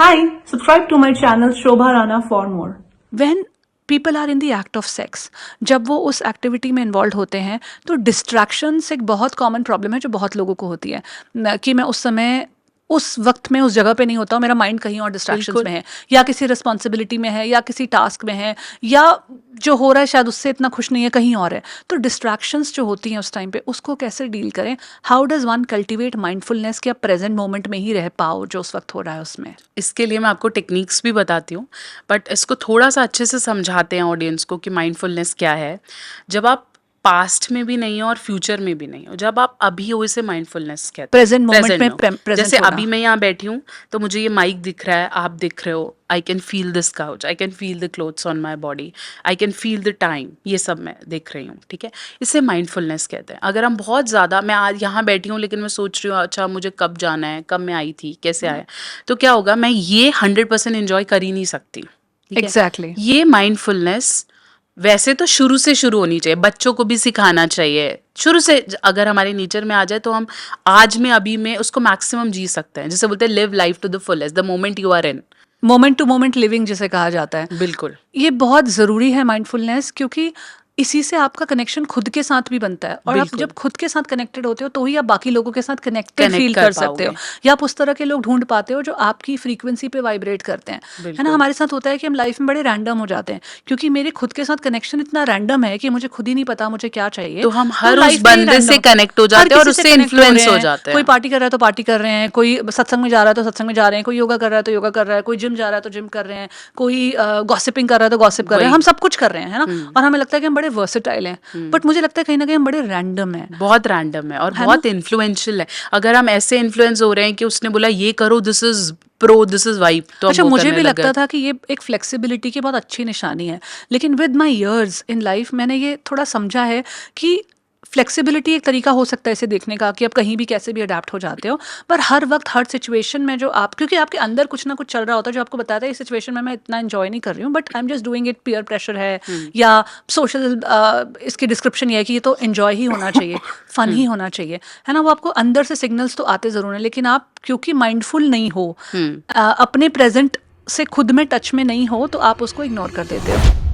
Hi, subscribe to my channel Shobha Rana for more. When people are in the act of sex, जब वो उस activity में involve होते हैं तो डिस्ट्रैक्शंस एक बहुत कॉमन प्रॉब्लम है जो बहुत लोगों को होती है कि मैं उस समय उस वक्त में उस जगह पे नहीं होता हूँ, मेरा माइंड कहीं और डिस्ट्रैक्शंस में है, या किसी रिस्पॉन्सिबिलिटी में है, या किसी टास्क में है, या जो हो रहा है शायद उससे इतना खुश नहीं है, कहीं और है। तो डिस्ट्रैक्शंस जो होती हैं उस टाइम पे उसको कैसे डील करें? How does one cultivate mindfulness कि आप प्रेजेंट मोमेंट में ही रह पाओ जो उस वक्त हो रहा है उसमें? इसके लिए मैं आपको टेक्निक्स भी बताती हूँ, बट इसको थोड़ा सा अच्छे से समझाते हैं ऑडियंस को कि माइंडफुलनेस क्या है। जब आप पास्ट में भी नहीं हो और फ्यूचर में भी नहीं हो, जब आप अभी हो, इसे माइंडफुलनेस कहते हैं। प्रेजेंट मोमेंट में present जैसे अभी मैं यहाँ बैठी हूँ तो मुझे ये माइक दिख रहा है, आप दिख रहे हो, I can feel this couch, I can feel the clothes on my body, I can feel the time, ये सब मैं देख रही हूँ, ठीक है। इसे माइंडफुलनेस कहते हैं। अगर हम बहुत ज़्यादा, मैं आज यहाँ बैठी हूँ लेकिन मैं सोच रही हूँ अच्छा मुझे कब जाना है, कब मैं आई थी, कैसे आया, तो क्या होगा, मैं ये 100% एंजॉय कर ही नहीं सकती, ठीक है? एग्जैक्टली। ये माइंडफुलनेस वैसे तो शुरू से शुरू होनी चाहिए, बच्चों को भी सिखाना चाहिए शुरू से। अगर हमारे नेचर में आ जाए तो हम आज में, अभी में उसको मैक्सिमम जी सकते हैं। जैसे बोलते हैं live life to the fullest, the moment you are in, moment to moment living जिसे कहा जाता है। बिल्कुल। ये बहुत ज़रूरी है माइंडफुलनेस, क्योंकि इसी से आपका कनेक्शन खुद के साथ भी बनता है, और आप बिल्कुल। जब खुद के साथ कनेक्टेड होते हो तो ही आप बाकी लोगों के साथ कनेक्टेड Connect फील कर कर सकते हो, पाओगे। या आप उस तरह के लोग ढूंढ पाते हो जो आपकी फ्रीक्वेंसी पे वाइब्रेट करते हैं, है ना। बिल्कुल। हमारे साथ होता है कि हम लाइफ में बड़े रैंडम हो जाते हैं, क्योंकि मेरे खुद के साथ कनेक्शन इतना रैंडम है कि मुझे खुद ही नहीं पता मुझे क्या चाहिए। तो हम हर life उस में ही बंदे से random- कनेक्ट हो हर जाते हैं और किसी से उससे connect इन्फ्लुएंस रहे हो हैं। जाते कोई हैं। पार्टी कर रहा है तो पार्टी कर रहे हैं, कोई सत्संग में जा रहा है तो सत्संग में जा रहे हैं, कोई योगा कर रहा है तो योगा कर रहा है, कोई जिम जा रहा है तो जिम कर रहे हैं, कोई गॉसिपिंग कर रहा है तो गॉसिप कर रहे हैं, हम सब कुछ कर रहे हैं, है ना। और हमें लगता है कि हम बड़े वर्सेटाइल हैं, बट मुझे लगता है कहीं ना कहीं हम बड़े रैंडम हैं। बहुत रैंडम है और बहुत इन्फ्लुएंशियल है। अगर हम ऐसे इन्फ्लुएंस हो रहे हैं कि उसने बोला ये करो, this is pro, this is vibe, तो अच्छा, हम वो मुझे करने भी लग लगता गए। था कि ये एक फ्लेक्सिबिलिटी की बहुत अच्छी निशानी है, लेकिन with my years in life मैंने ये थोड़ा समझा है कि फ्लेक्सिबिलिटी एक तरीका हो सकता है इसे देखने का, कि आप कहीं भी कैसे भी अडेप्ट हो जाते हो, पर हर वक्त हर सिचुएशन में जो आप, क्योंकि आपके अंदर कुछ ना कुछ चल रहा होता है जो आपको बताता है इस सिचुएशन में मैं इतना एंजॉय नहीं कर रही हूँ, but I am just doing it, peer pressure है, या सोशल इसकी डिस्क्रिप्शन ये है कि ये तो एंजॉय ही होना चाहिए, फन ही होना चाहिए, है ना। वो आपको अंदर से सिग्नल्स तो आते ज़रूर हैं, लेकिन आप क्योंकि माइंडफुल नहीं हो, अपने प्रेजेंट से खुद में टच में नहीं हो, तो आप उसको इग्नोर कर देते हो।